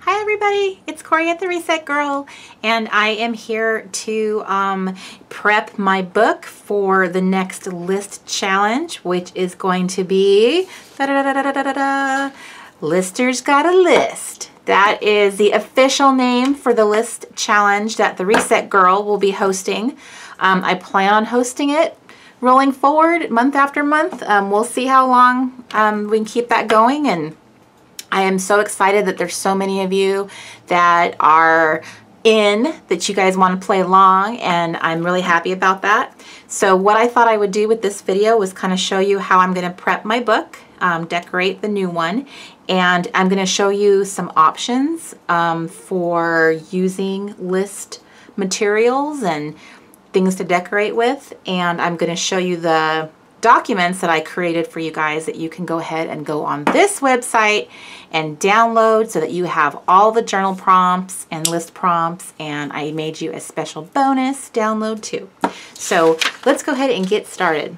Hi everybody, it's Corey at The Reset Girl, and I am here to prep my book for the next list challenge, which is going to be Lister's Got a List. That is the official name for the list challenge that The Reset Girl will be hosting. I plan on hosting it rolling forward month after month. We'll see how long we can keep that going, and I am so excited that there's so many of you that are that you guys want to play along, and I'm really happy about that. So what I thought I would do with this video was kind of show you how I'm going to prep my book, decorate the new one, and I'm going to show you some options for using list materials and things to decorate with, and I'm going to show you the documents that I created for you guys that you can go ahead and go on this website and download so that you have all the journal prompts and list prompts, and I made you a special bonus download too. So let's go ahead and get started.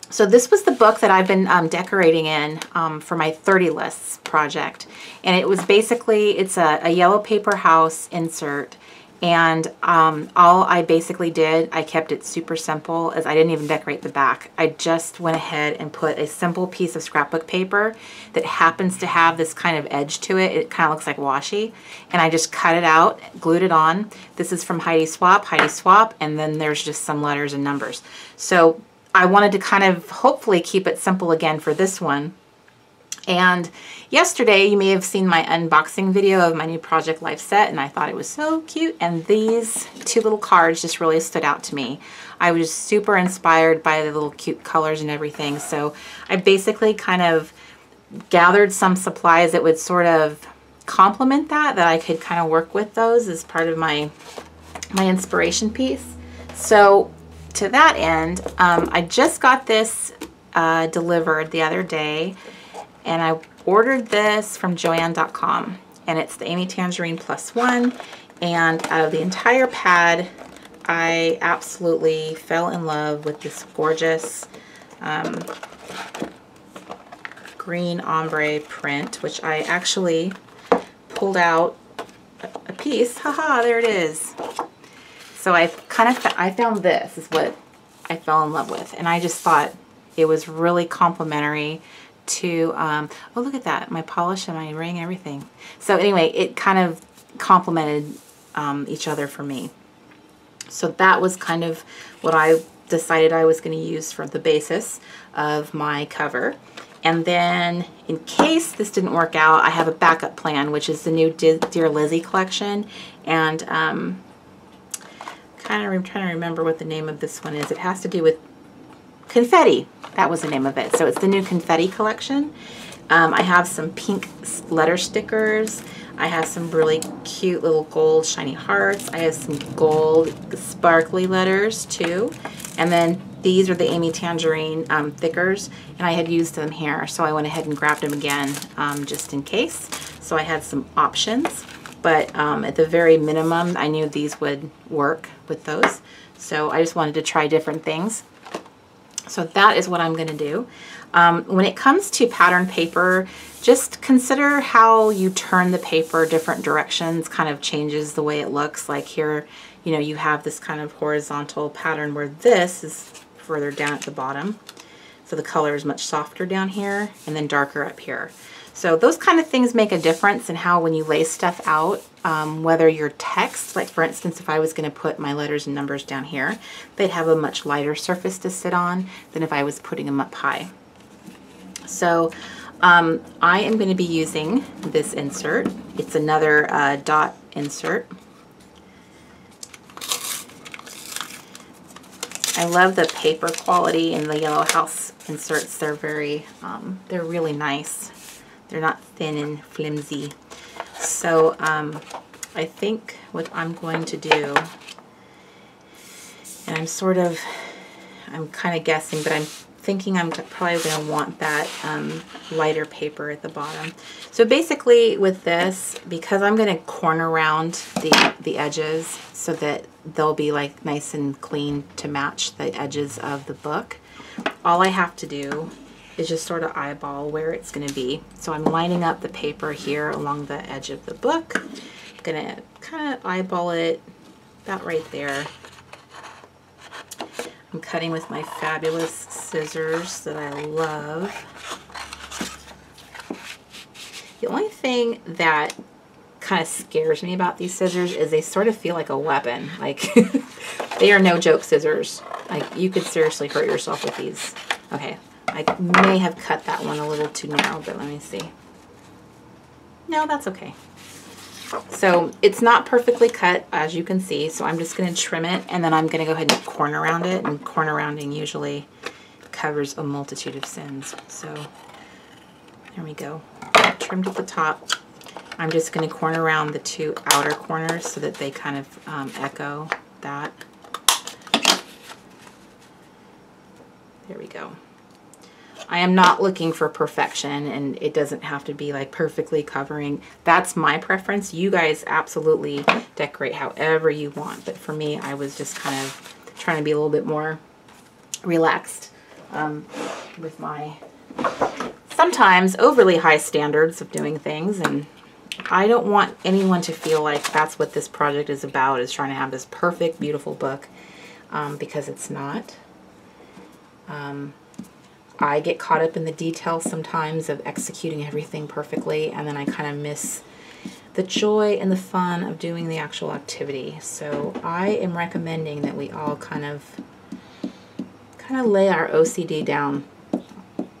So this was the book that I've been decorating in for my 30 lists project, and it was basically, it's a yellow paper house insert. And all I basically did, I kept it super simple, as I didn't even decorate the back. I just went ahead and put a simple piece of scrapbook paper that happens to have this kind of edge to it. It kind of looks like washi. And I just cut it out, glued it on. This is from Heidi Swapp, and then there's just some letters and numbers. So I wanted to kind of hopefully keep it simple again for this one. And yesterday you may have seen my unboxing video of my new Project Life set, and I thought it was so cute, and these two little cards just really stood out to me. I was super inspired by the little cute colors and everything, so I basically kind of gathered some supplies that would sort of complement that I could kind of work with those as part of my inspiration piece. So to that end, I just got this delivered the other day, and I ordered this from Joann.com, and it's the Amy Tangerine Plus one, and out of the entire pad I absolutely fell in love with this gorgeous green ombre print, which I actually pulled out a piece. Haha, there it is. So I found this is what I fell in love with, and I just thought it was really complimentary to, oh look at that, my polish and my ring, everything. So anyway, it kind of complemented each other for me. So that was kind of what I decided I was going to use for the basis of my cover. And then in case this didn't work out, I have a backup plan, which is the new Dear Lizzy collection. And I'm trying to remember what the name of this one is. It has to do with confetti. That was the name of it. So it's the new confetti collection. I have some pink letter stickers. I have some really cute little gold shiny hearts. I have some gold sparkly letters too. And then these are the Amy Tangerine thickers, and I had used them here, so I went ahead and grabbed them again just in case. So I had some options, but at the very minimum, I knew these would work with those. So I just wanted to try different things. So that is what I'm going to do. When it comes to pattern paper, just consider how you turn the paper different directions kind of changes the way it looks. Like here, you know, you have this kind of horizontal pattern where this is further down at the bottom. So the color is much softer down here and then darker up here. So those kind of things make a difference in how when you lay stuff out, whether your text, like for instance, if I was going to put my letters and numbers down here, they'd have a much lighter surface to sit on than if I was putting them up high. So I am going to be using this insert. It's another dot insert. I love the paper quality in the Yellow House inserts. They're they're really nice. They're not thin and flimsy. So I think what I'm going to do, and I'm kind of guessing, but I'm thinking I'm probably going to want that lighter paper at the bottom. So basically with this, because I'm going to corner around the edges so that they'll be like nice and clean to match the edges of the book, all I have to do is just sort of eyeball where it's going to be. So I'm lining up the paper here along the edge of the book. I'm going to kind of eyeball it about right there. I'm cutting with my fabulous scissors that I love. The only thing that kind of scares me about these scissors is they sort of feel like a weapon. Like they are no joke scissors. Like you could seriously hurt yourself with these. Okay, I may have cut that one a little too narrow, but let me see. No, that's okay. So it's not perfectly cut, as you can see, so I'm just going to trim it, and then I'm going to go ahead and corner round it, and corner rounding usually covers a multitude of sins. So there we go. Trimmed at the top. I'm just going to corner around the two outer corners so that they kind of echo that. There we go. I am not looking for perfection, and it doesn't have to be like perfectly covering. That's my preference. You guys absolutely decorate however you want, but for me, I was just kind of trying to be a little bit more relaxed with my sometimes overly high standards of doing things, and I don't want anyone to feel like that's what this project is about, is trying to have this perfect, beautiful book, because it's not. I get caught up in the details sometimes of executing everything perfectly, and then I kind of miss the joy and the fun of doing the actual activity. So I am recommending that we all kind of lay our OCD down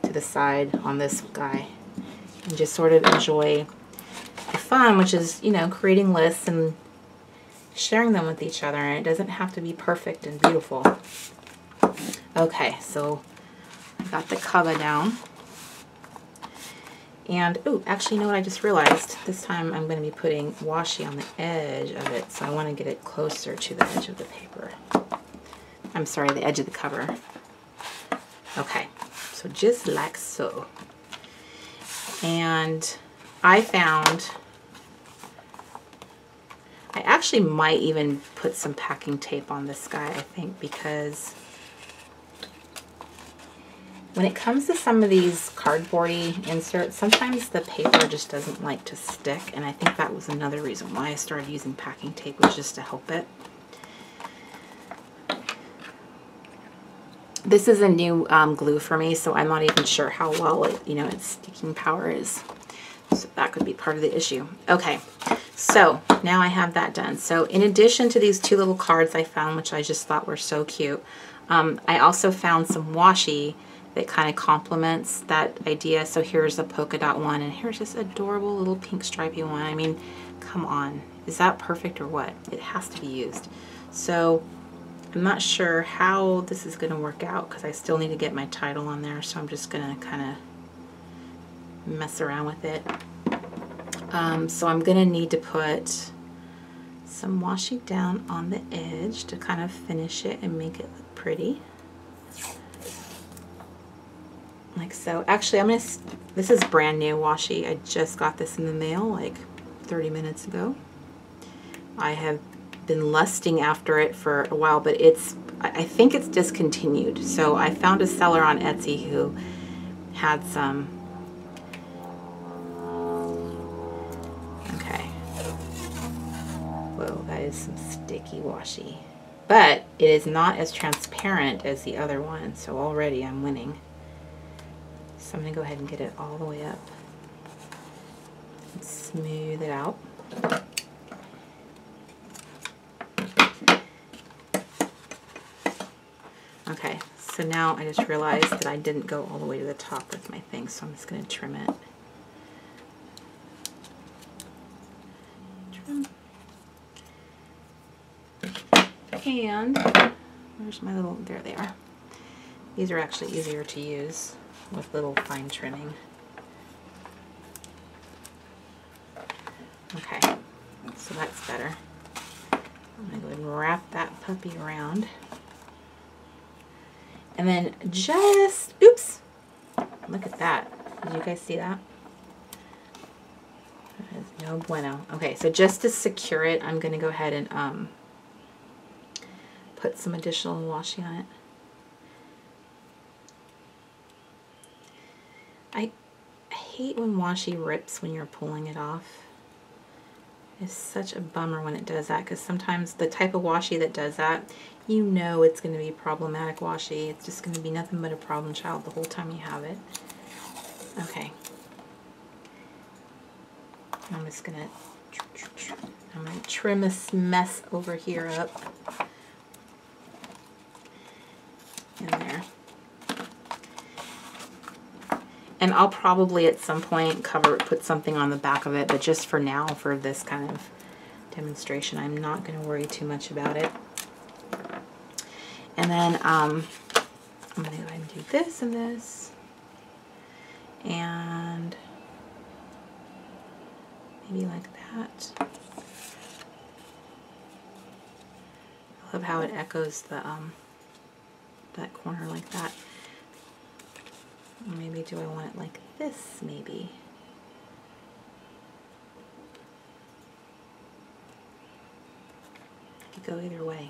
to the side on this guy and just sort of enjoy the fun, which is, you know, creating lists and sharing them with each other. And it doesn't have to be perfect and beautiful. Okay, so I got the cover down. And, oh, actually, you know what I just realized? This time I'm going to be putting washi on the edge of it, so I want to get it closer to the edge of the paper. I'm sorry, the edge of the cover. Okay, so just like so. And I found, I actually might even put some packing tape on this guy, I think, because when it comes to some of these cardboardy inserts, sometimes the paper just doesn't like to stick, and I think that was another reason why I started using packing tape, was just to help it. This is a new glue for me, so I'm not even sure how well it, you know, its sticking power is. So that could be part of the issue. Okay, so now I have that done. So in addition to these two little cards I found, which I just thought were so cute, I also found some washi that kind of complements that idea. So here's a polka dot one, and here's this adorable little pink stripy one. I mean, come on. Is that perfect or what? It has to be used. So I'm not sure how this is going to work out because I still need to get my title on there. So I'm just going to kind of mess around with it. So I'm going to need to put some washi down on the edge to kind of finish it and make it look pretty. Like so. Actually, I'm going to, this is brand new washi. I just got this in the mail like 30 minutes ago. I have been lusting after it for a while, but it's, I think it's discontinued. So I found a seller on Etsy who had some. Okay. Whoa, that is some sticky washi. But it is not as transparent as the other one, so already I'm winning. So I'm going to go ahead and get it all the way up and smooth it out. Okay, so now I just realized that I didn't go all the way to the top with my thing, so I'm just going to trim it. Trim. And where's my little, there they are. These are actually easier to use with little fine trimming. Okay, so that's better. I'm going to go ahead and wrap that puppy around. And then just, oops, look at that. Did you guys see that? That is no bueno. Okay, so just to secure it, I'm going to go ahead and put some additional washi on it. hate when washi rips when you're pulling it off. It's such a bummer when it does that, because sometimes the type of washi that does that, you know it's going to be problematic washi. It's just going to be nothing but a problem child the whole time you have it. Okay. I'm just going to trim this mess over here up. In there. And I'll probably at some point put something on the back of it, but just for now, for this kind of demonstration, I'm not going to worry too much about it. And then I'm going to go ahead and do this and this. And maybe like that. I love how it echoes the that corner like that. Maybe do I want it like this, maybe? I could go either way.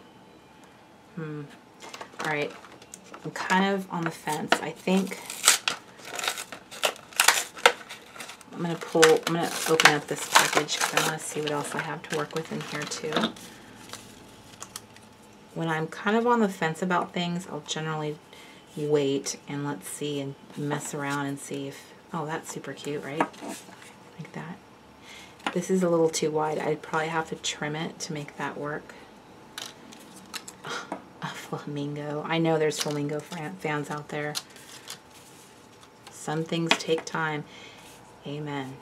Alright, I'm kind of on the fence. I think I'm going to open up this package because I want to see what else I have to work with in here too. When I'm kind of on the fence about things, I'll generally wait and let's see and mess around and see if, oh, that's super cute, right? Like that. This is a little too wide. I'd probably have to trim it to make that work. A flamingo. I know there's flamingo fans out there. Some things take time. Amen.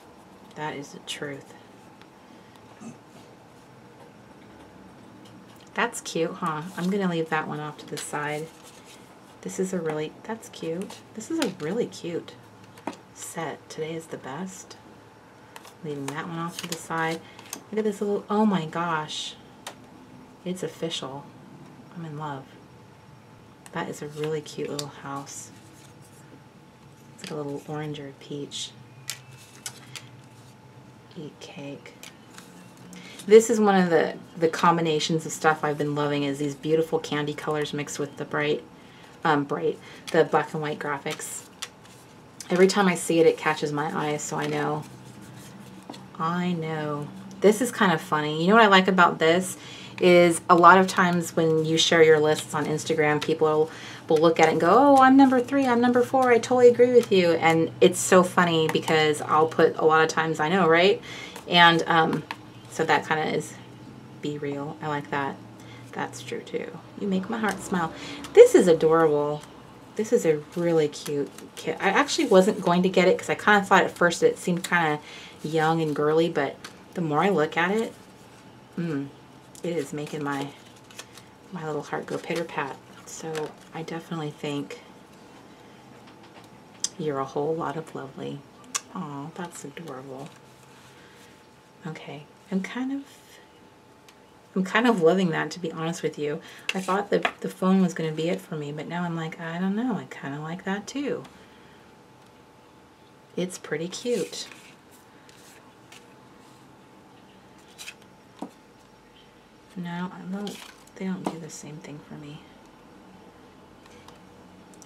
That is the truth. That's cute, huh? I'm going to leave that one off to the side. This is a really, that's cute. This is a really cute set. Today is the best. Leaving that one off to the side. Look at this little, oh my gosh. It's official. I'm in love. That is a really cute little house. It's like a little orange or a peach. Eat cake. This is one of the combinations of stuff I've been loving, is these beautiful candy colors mixed with the the black and white graphics. Every time I see it, it catches my eye, so I know. This is kind of funny. You know what I like about this is a lot of times when you share your lists on Instagram, people will look at it and go, oh, I'm number 3, I'm number 4, I totally agree with you. And it's so funny because I'll put a lot of times, I know, right? And so that kind of is be real. I like that. That's true too. You make my heart smile. This is adorable. This is a really cute kit. I actually wasn't going to get it because I kind of thought at first that it seemed kind of young and girly, but the more I look at it, it is making my little heart go pitter-pat. So I definitely think you're a whole lot of lovely. Oh, that's adorable. Okay, I'm kind of loving that, to be honest with you. I thought that the phone was going to be it for me, but now I'm like, I don't know, I kind of like that too. It's pretty cute. No, they don't do the same thing for me.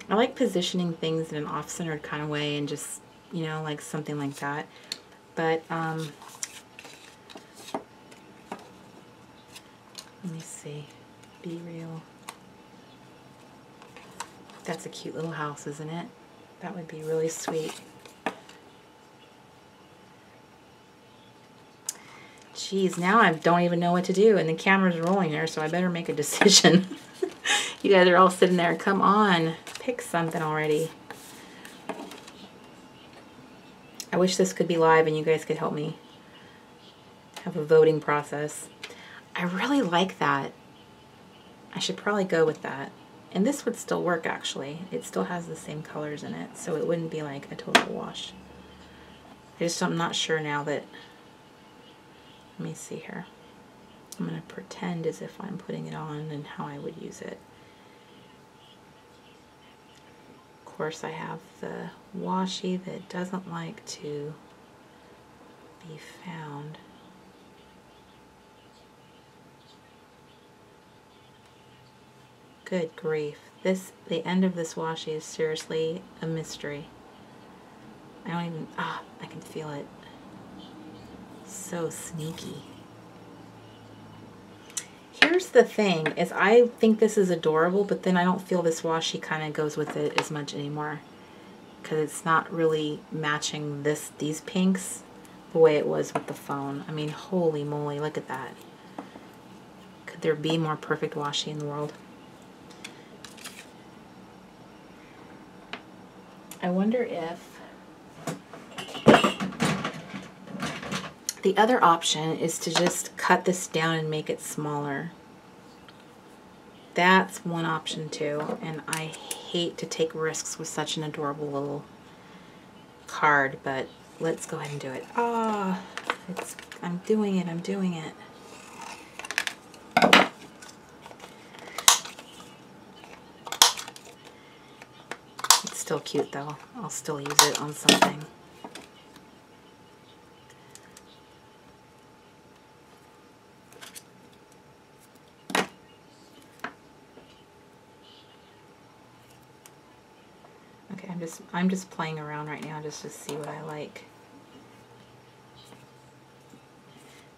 I like positioning things in an off-centered kind of way and just, you know, like something like that. But, let me see. Be real. That's a cute little house, isn't it? That would be really sweet. Geez, now I don't even know what to do, and the camera's rolling here, so I better make a decision. You guys are all sitting there. Come on, pick something already. I wish this could be live and you guys could help me have a voting process. I really like that. I should probably go with that. And this would still work, actually. It still has the same colors in it, so it wouldn't be like a total wash. I'm not sure now that... Let me see here. I'm going to pretend as if I'm putting it on and how I would use it. Of course, I have the washi that doesn't like to be found. Good grief. The end of this washi is seriously a mystery. I don't even, I can feel it. So sneaky. Here's the thing, is I think this is adorable, but then I don't feel this washi kind of goes with it as much anymore. Because it's not really matching these pinks the way it was with the phone. I mean, holy moly, look at that. Could there be more perfect washi in the world? I wonder if the other option is to just cut this down and make it smaller. That's one option too, and I hate to take risks with such an adorable little card, but let's go ahead and do it. I'm doing it, I'm doing it. It's still cute though. I'll still use it on something. I'm just playing around right now just to see what I like.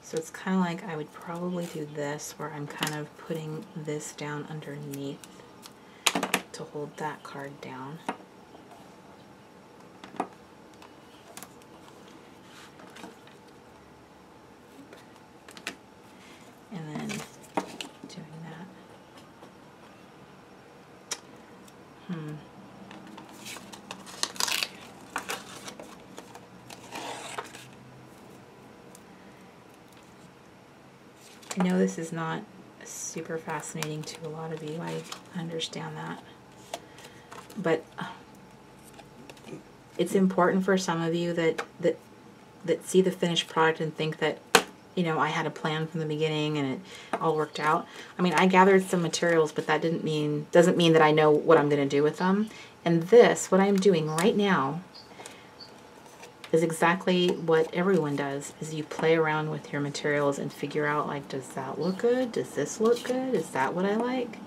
So it's kind of like I would probably do this, where I'm kind of putting this down underneath to hold that card down. And then doing that. I know this is not super fascinating to a lot of you, I understand that, but it's important for some of you that see the finished product and think that, you know, I had a plan from the beginning and it all worked out. I mean, I gathered some materials, but that doesn't mean that I know what I'm going to do with them. And this, what I'm doing right now, is exactly what everyone does, is you play around with your materials and figure out, like, does that look good? Does this look good? Is that what I like?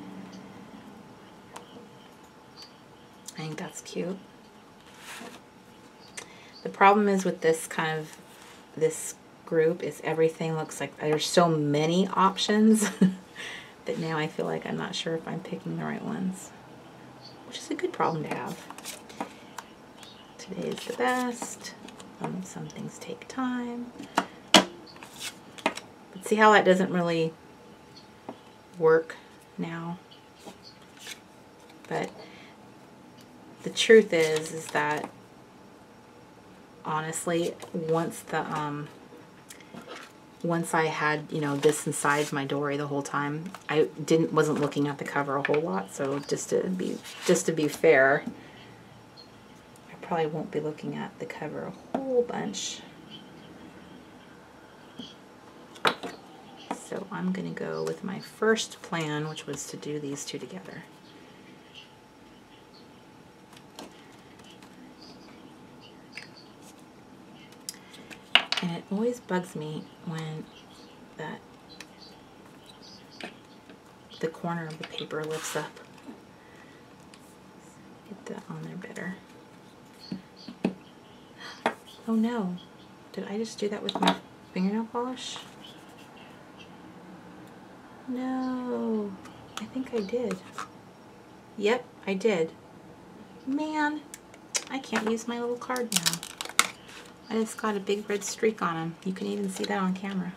I think that's cute. The problem is with this this group is everything looks like there's so many options that now I feel like I'm not sure if I'm picking the right ones, which is a good problem to have. Today is the best. Some things take time. But see how that doesn't really work now? But the truth is that honestly, once I had, you know, this inside my dory the whole time, I wasn't looking at the cover a whole lot. So just to be fair, probably won't be looking at the cover a whole bunch. So I'm going to go with my first plan, which was to do these two together. And it always bugs me when the corner of the paper lifts up. Get that on there better. Oh no, did I just do that with my fingernail polish? No, I think I did. Yep, I did. Man, I can't use my little card now. I just got a big red streak on him. You can even see that on camera.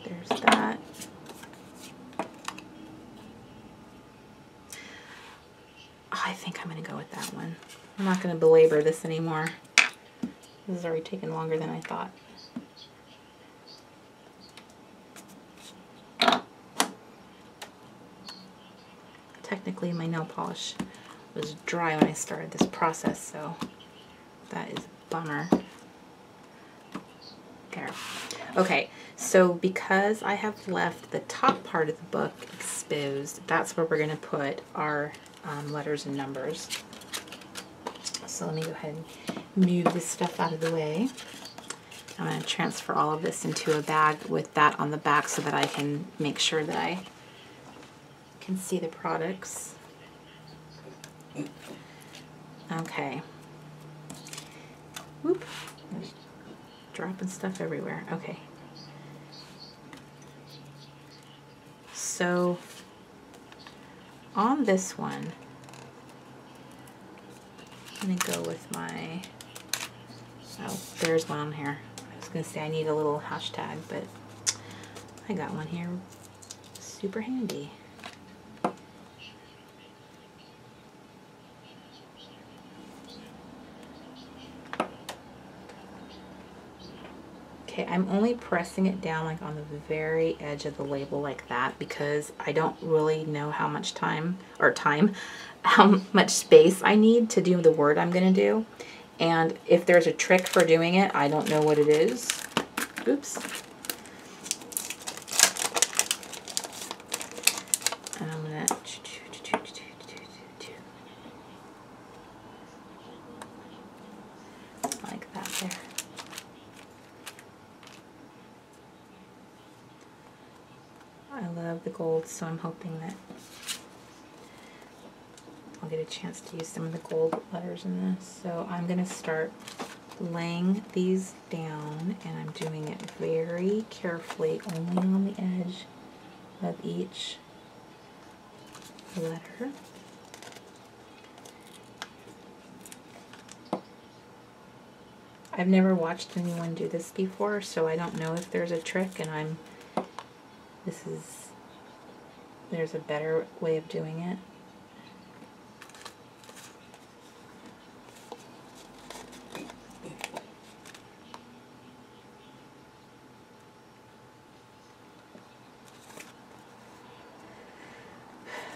There's that. I think I'm going to go with that one. I'm not going to belabor this anymore. This has already taken longer than I thought. Technically, my nail polish was dry when I started this process, so that is a bummer. There. Okay, so because I have left the top part of the book exposed, that's where we're going to put our letters and numbers. So let me go ahead and move this stuff out of the way. I'm going to transfer all of this into a bag with that on the back so that I can make sure that I can see the products. Okay. Whoop. Dropping stuff everywhere. Okay. So on this one, I'm going to go with my, oh, there's one on here. I was going to say I need a little hashtag, but I got one here. Super handy. Okay, I'm only pressing it down like on the very edge of the label like that because I don't really know how much how much space I need to do the word I'm going to do. And if there's a trick for doing it, I don't know what it is. Oops. And I'm going to like that there. I love the gold, so I'm hoping that I'll get a chance to use some of the gold letters in this. So I'm going to start laying these down, and I'm doing it very carefully, only on the edge of each letter. I've never watched anyone do this before, so I don't know if there's a trick, and there's a better way of doing it.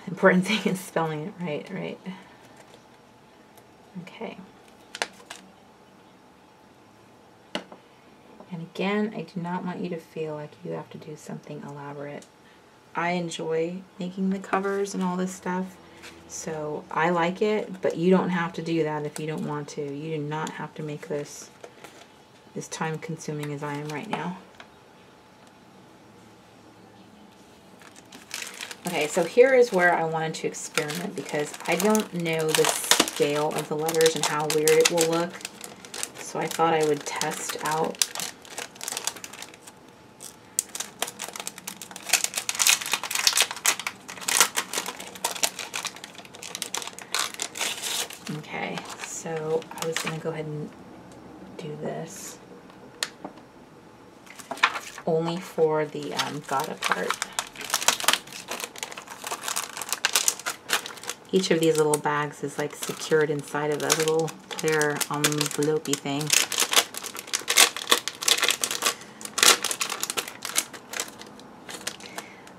Important thing is spelling it right. Okay. And again, I do not want you to feel like you have to do something elaborate. I enjoy making the covers and all this stuff, so I like it, but you don't have to do that if you don't want to. You do not have to make this as time consuming as I am right now. Okay, so here is where I wanted to experiment because I don't know the scale of the letters and how weird it will look, so I thought I would test out. Okay, so I was going to go ahead and do this only for the Gata part. Each of these little bags is like secured inside of a little clear envelope-y thing.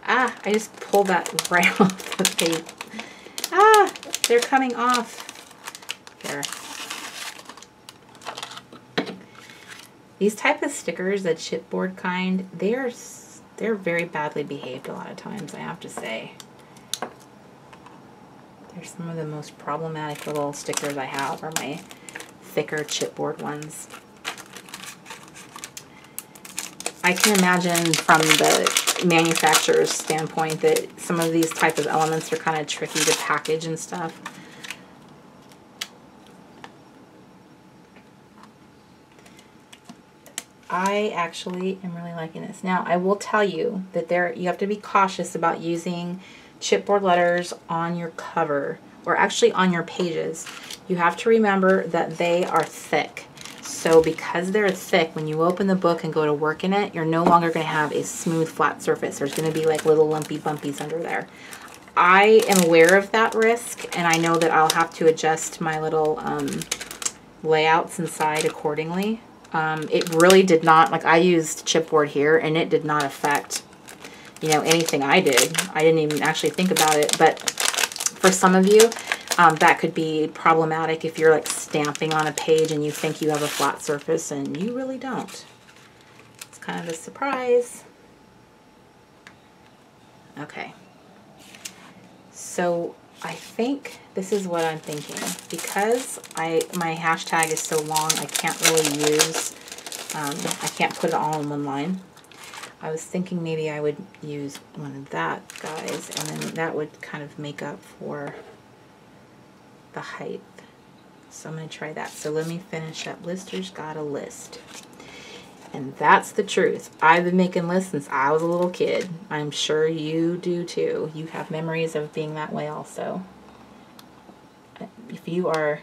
Ah, I just pulled that right off the page. Ah, they're coming off. There. These type of stickers, the chipboard kind, they're very badly behaved a lot of times, I have to say. They're some of the most problematic little stickers I have are my thicker chipboard ones. I can imagine from the manufacturer's standpoint that some of these type of elements are kind of tricky to package and stuff. I actually am really liking this. Now, I will tell you that you have to be cautious about using chipboard letters on your cover, or actually on your pages. You have to remember that they are thick. So because they're thick, when you open the book and go to work in it, you're no longer going to have a smooth flat surface. There's going to be like little lumpy bumpies under there. I am aware of that risk, and I know that I'll have to adjust my little layouts inside accordingly. It really did not, like I used chipboard here, and it did not affect, you know, anything I did. I didn't even actually think about it, but for some of you, that could be problematic if you're like stamping on a page and you think you have a flat surface and you really don't. It's kind of a surprise. Okay. So I think this is what I'm thinking. Because my hashtag is so long, I can't really use, I can't put it all in one line. I was thinking maybe I would use one of that, guys, and then that would kind of make up for the height. So I'm going to try that. So let me finish up. Lister's got a list. And that's the truth. I've been making lists since I was a little kid. I'm sure you do too. You have memories of being that way also. If you're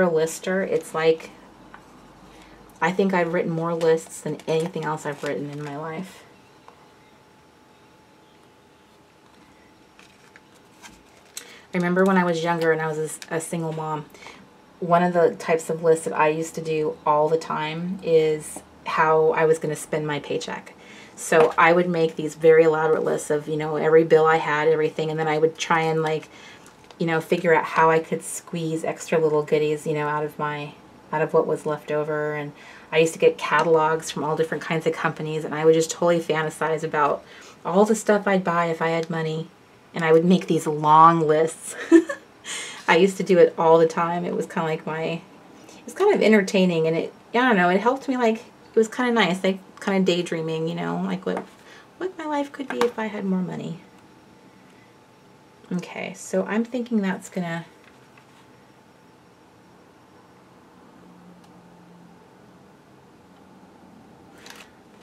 a lister, it's like, I think I've written more lists than anything else I've written in my life. I remember when I was younger and I was a single mom, one of the types of lists that I used to do all the time is how I was going to spend my paycheck. So I would make these very elaborate lists of, you know, every bill I had, everything, and then I would try and, like, you know, figure out how I could squeeze extra little goodies, you know, out of what was left over. And I used to get catalogs from all different kinds of companies, and I would just totally fantasize about all the stuff I'd buy if I had money. And I would make these long lists. I used to do it all the time. It was kind of like it was kind of entertaining, and I don't know, it helped me, like, it was kind of nice, like, kind of daydreaming, you know, like what my life could be if I had more money. Okay, so I'm thinking that's gonna,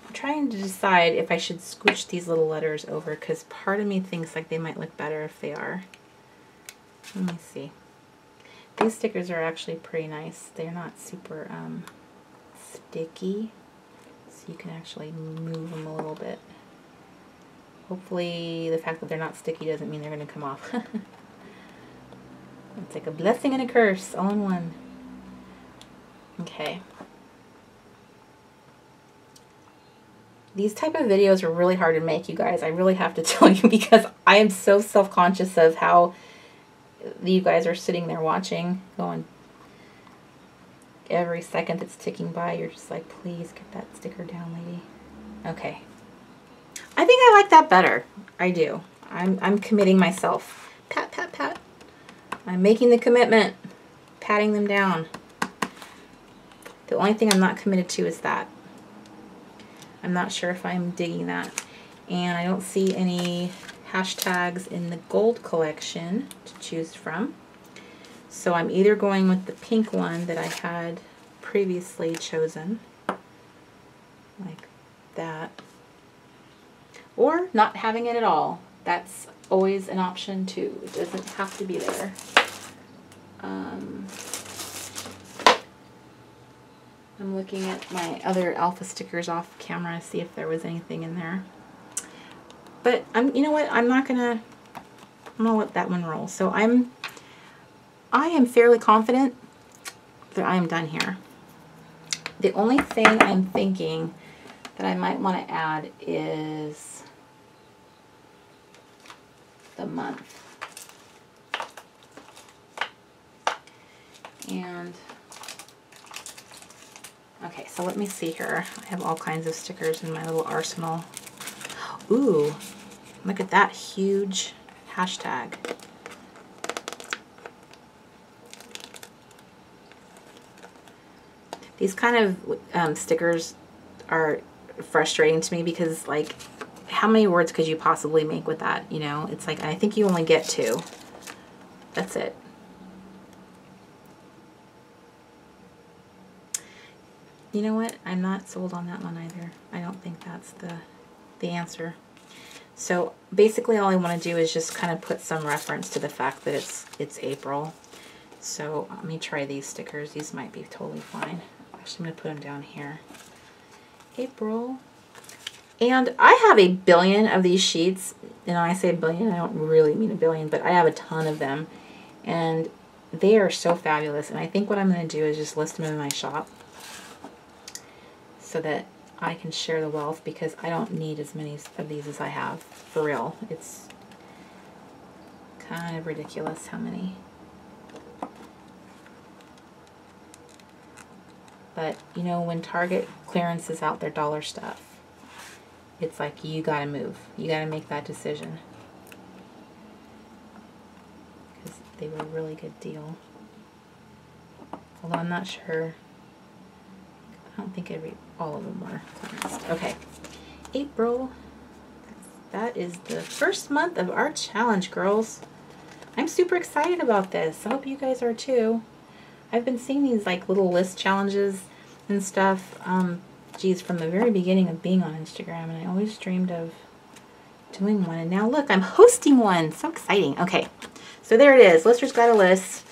I'm trying to decide if I should scooch these little letters over, because part of me thinks like they might look better if they are. Let me see. These stickers are actually pretty nice. They're not super sticky, so you can actually move them a little bit. Hopefully the fact that they're not sticky doesn't mean they're going to come off. It's like a blessing and a curse all in one. Okay. These type of videos are really hard to make, you guys. I really have to tell you, because I am so self-conscious of how you guys are sitting there watching, going, every second that's ticking by, you're just like, please get that sticker down, lady. Okay. I think I like that better. I do. I'm committing myself. Pat, pat, pat. I'm making the commitment. Patting them down. The only thing I'm not committed to is that. I'm not sure if I'm digging that. And I don't see any hashtags in the gold collection to choose from. So I'm either going with the pink one that I had previously chosen, like that, or not having it at all. That's always an option too. It doesn't have to be there. I'm looking at my other alpha stickers off camera to see if there was anything in there. But you know what? I'm gonna let that one roll. So I am fairly confident that I am done here. The only thing I'm thinking that I might want to add is the month. And okay, so let me see here. I have all kinds of stickers in my little arsenal. Ooh, look at that huge hashtag. These kind of stickers are frustrating to me because, like, how many words could you possibly make with that? You know, it's like, I think you only get 2. That's it. You know what? I'm not sold on that one either. I don't think that's the answer. So basically all I want to do is just kind of put some reference to the fact that it's April. So let me try these stickers. These might be totally fine. Actually, I'm going to put them down here. April. And I have a billion of these sheets. And when I say a billion, I don't really mean a billion, but I have a ton of them. And they are so fabulous. And I think what I'm going to do is just list them in my shop so that I can share the wealth, because I don't need as many of these as I have. For real. It's kind of ridiculous how many. But, you know, when Target clearances out their dollar stuff, it's like, you gotta move. You gotta make that decision. Because they were a really good deal. Although I'm not sure. I don't think all of them were clearanced. Okay. April. That is the first month of our challenge, girls. I'm super excited about this. I hope you guys are too. I've been seeing these like little list challenges and stuff, geez, from the very beginning of being on Instagram, and I always dreamed of doing one, and now look, I'm hosting one. So exciting. Okay, so there it is. Lister's got a list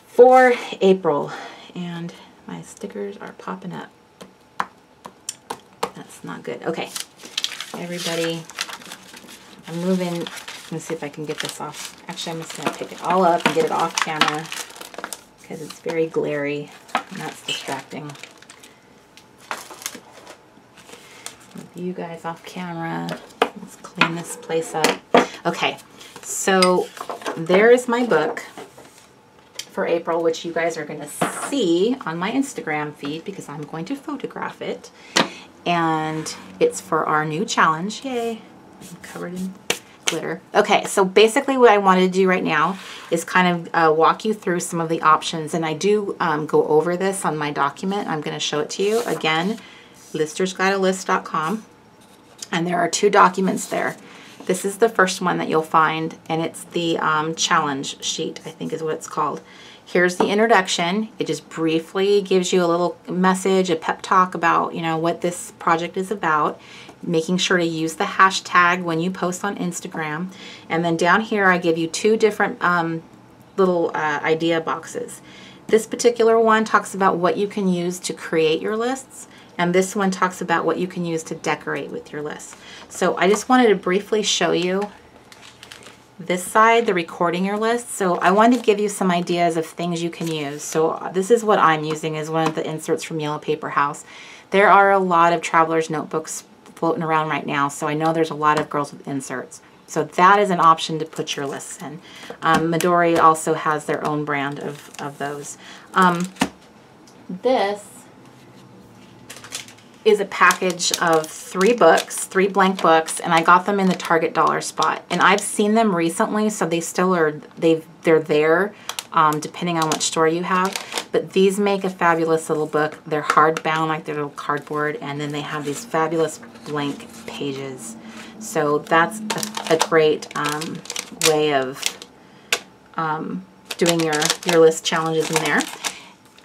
for April, and my stickers are popping up. That's not good. Okay, everybody, I'm moving. Let me see if I can get this off. Actually, I'm just going to pick it all up and get it off camera because it's very glary and that's distracting. Move you guys off camera. Let's clean this place up. Okay, so there is my book for April, which you guys are going to see on my Instagram feed because I'm going to photograph it. And it's for our new challenge. Yay! I'm covered in glitter. Okay, so basically what I wanted to do right now is kind of walk you through some of the options, and I do go over this on my document. I'm going to show it to you again, listersguidealist.com, and there are 2 documents there. This is the first one that you'll find, and it's the challenge sheet, I think is what it's called. Here's the introduction. It just briefly gives you a little message, a pep talk about, you know, what this project is about, making sure to use the hashtag when you post on Instagram. And then down here I give you 2 different little idea boxes. This particular one talks about what you can use to create your lists, and this one talks about what you can use to decorate with your lists. So I just wanted to briefly show you this side, the recording your list. So I wanted to give you some ideas of things you can use. So this is what I'm using as one of the inserts from Yellow Paper House. There are a lot of traveler's notebooks floating around right now, so I know there's a lot of girls with inserts. So that is an option to put your lists in. Midori also has their own brand of those. This is a package of 3 books, 3 blank books, and I got them in the Target dollar spot. And I've seen them recently, so they still are, they're there, depending on which store you have. But these make a fabulous little book. They're hardbound, like they're little cardboard, and then they have these fabulous blank pages. So that's a great way of doing your list challenges in there.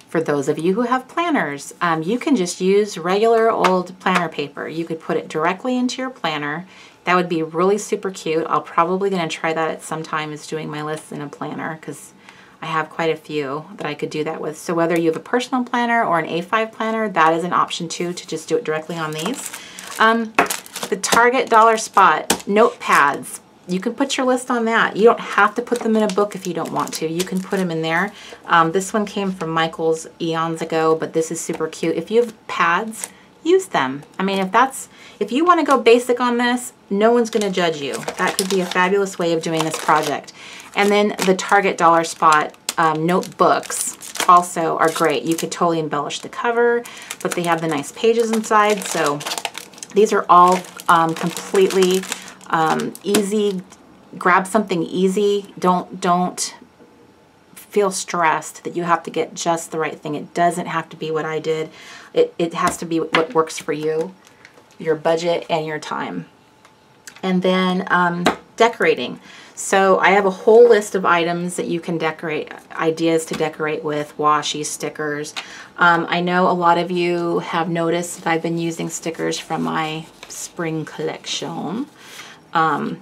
For those of you who have planners, you can just use regular old planner paper. You could put it directly into your planner. That would be really super cute. I'll probably going to try that at some time, is doing my lists in a planner, because I have quite a few that I could do that with. So whether you have a personal planner or an A5 planner, that is an option too, to just do it directly on these. The Target dollar spot notepads. You can put your list on that. You don't have to put them in a book if you don't want to. You can put them in there. This one came from Michael's eons ago, but this is super cute. If you have pads, use them. I mean, if you want to go basic on this, no one's going to judge you. That could be a fabulous way of doing this project. And then the Target dollar spot notebooks also are great. You could totally embellish the cover, but they have the nice pages inside. So these are all completely easy. Grab something easy. Don't feel stressed that you have to get just the right thing. It doesn't have to be what I did. It has to be what works for you, your budget, and your time. And then decorating. So I have a whole list of items that you can decorate, ideas to decorate with, washi, stickers. I know a lot of you have noticed that I've been using stickers from my spring collection on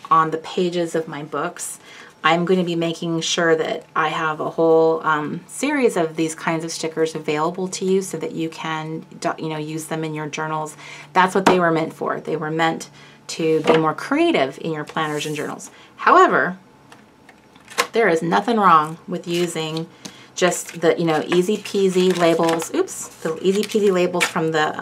the pages of my books. I'm going to be making sure that I have a whole series of these kinds of stickers available to you so that you can, use them in your journals. That's what they were meant for. They were meant to be more creative in your planners and journals. However, there is nothing wrong with using just the, easy peasy labels. Oops, the easy peasy labels from the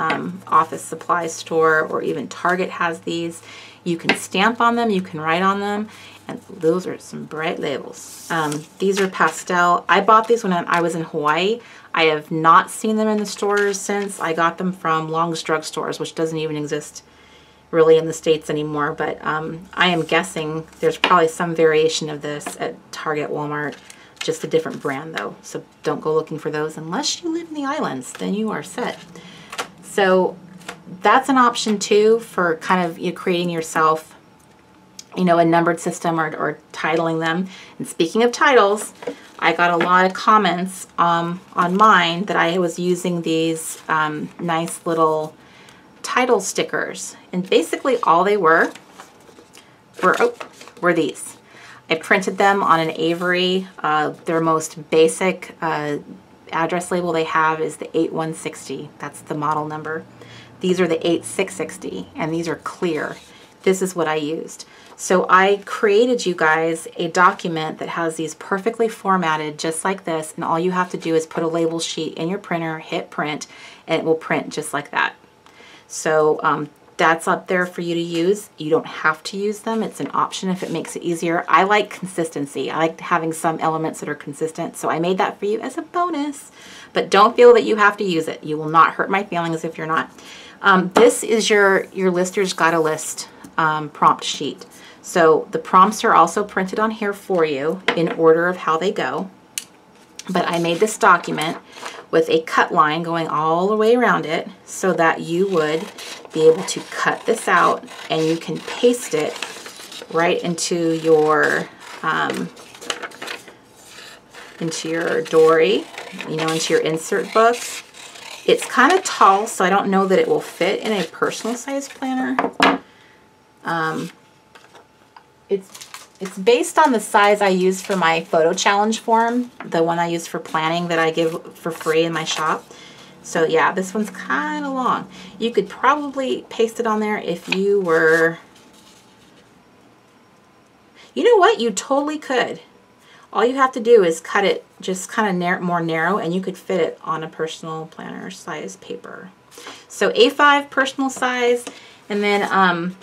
office supply store, or even Target has these. You can stamp on them, you can write on them, and those are some bright labels. These are pastel. I bought these when I was in Hawaii. I have not seen them in the stores since. I got them from Long's Drug Stores, which doesn't even exist really in the States anymore, but I am guessing there's probably some variation of this at Target, Walmart, just a different brand though. So don't go looking for those unless you live in the islands, then you are set. So that's an option too for kind of creating yourself you know, a numbered system or titling them. And speaking of titles, I got a lot of comments on mine that I was using these nice little title stickers. And basically all they were these. I printed them on an Avery. Their most basic address label they have is the 8160. That's the model number. These are the 8660, and these are clear. This is what I used. So I created you guys a document that has these perfectly formatted just like this, and all you have to do is put a label sheet in your printer, hit print, and it will print just like that. So that's up there for you to use. You don't have to use them. It's an option if it makes it easier. I like consistency. I like having some elements that are consistent, so I made that for you as a bonus. But don't feel that you have to use it. You will not hurt my feelings if you're not. This is your Lister's Gotta List prompt sheet. So the prompts are also printed on here for you in order of how they go. But I made this document with a cut line going all the way around it so that you would be able to cut this out and you can paste it right into your dory, you know, into your insert book. It's kind of tall, so I don't know that it will fit in a personal size planner. It's based on the size I use for my photo challenge form, the one I use for planning that I give for free in my shop. So yeah, this one's kind of long. You could probably paste it on there if you were, you know what, you totally could. All you have to do is cut it just kind of more narrow, and you could fit it on a personal planner size paper. So A5 personal size, and then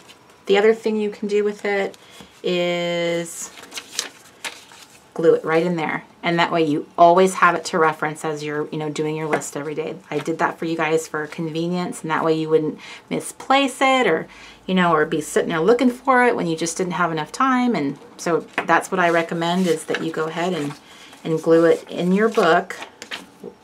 the other thing you can do with it is glue it right in there, and that way you always have it to reference as you're, you know, doing your list every day. I did that for you guys for convenience, and that way you wouldn't misplace it, or, you know, or be sitting there looking for it when you just didn't have enough time. And so that's what I recommend, is that you go ahead and glue it in your book,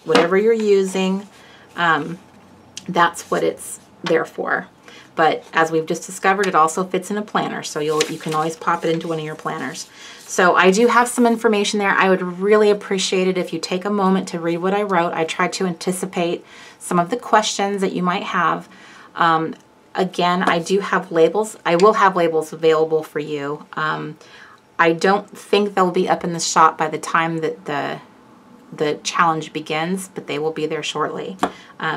whatever you're using. That's what it's there for. But as we've just discovered, it also fits in a planner, so you can always pop it into one of your planners. So I do have some information there. I would really appreciate it if you take a moment to read what I wrote. I tried to anticipate some of the questions that you might have. Again, I do have labels. I will have labels available for you. I don't think they'll be up in the shop by the time that the challenge begins, but they will be there shortly.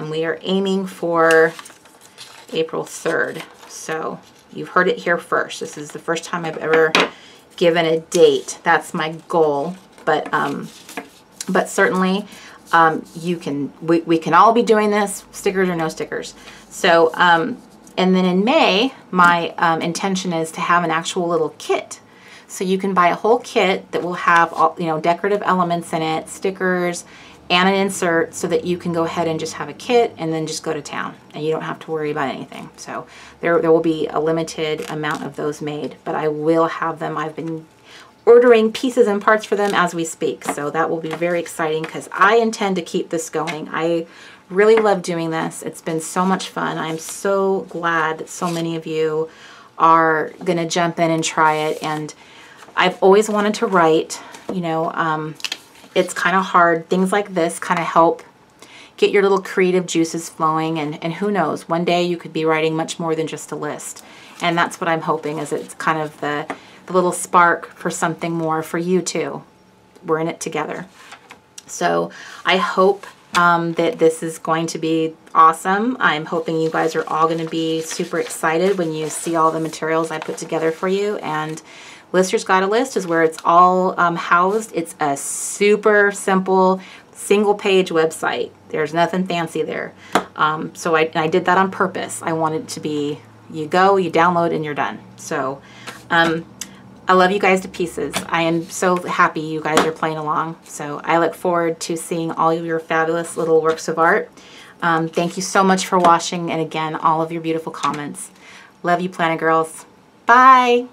We are aiming for April 3rd. So you've heard it here first. This is the first time I've ever given a date. That's my goal. But certainly we can all be doing this, stickers or no stickers. So and then in May, my intention is to have an actual little kit. So you can buy a whole kit that will have all, you know, decorative elements in it, stickers, and an insert, so that you can go ahead and just have a kit and then just go to town, and you don't have to worry about anything. So there will be a limited amount of those made, but I will have them. I've been ordering pieces and parts for them as we speak, so that will be very exciting because I intend to keep this going. I really love doing this. It's been so much fun. I'm so glad that so many of you are gonna jump in and try it. And I've always wanted to write, you know, it's kind of hard. Things like this kind of help get your little creative juices flowing, and who knows, one day you could be writing much more than just a list. And that's what I'm hoping, is it's kind of the little spark for something more for you too. We're in it together. So I hope that this is going to be awesome. I'm hoping you guys are all going to be super excited when you see all the materials I put together for you. And Lister's Gotta List is where it's all housed. It's a super simple single page website. There's nothing fancy there. So I did that on purpose. I wanted it to be, you go, you download, and you're done. So I love you guys to pieces. I am so happy you guys are playing along. So I look forward to seeing all of your fabulous little works of art. Thank you so much for watching, and again, all of your beautiful comments. Love you, Planet Girls. Bye.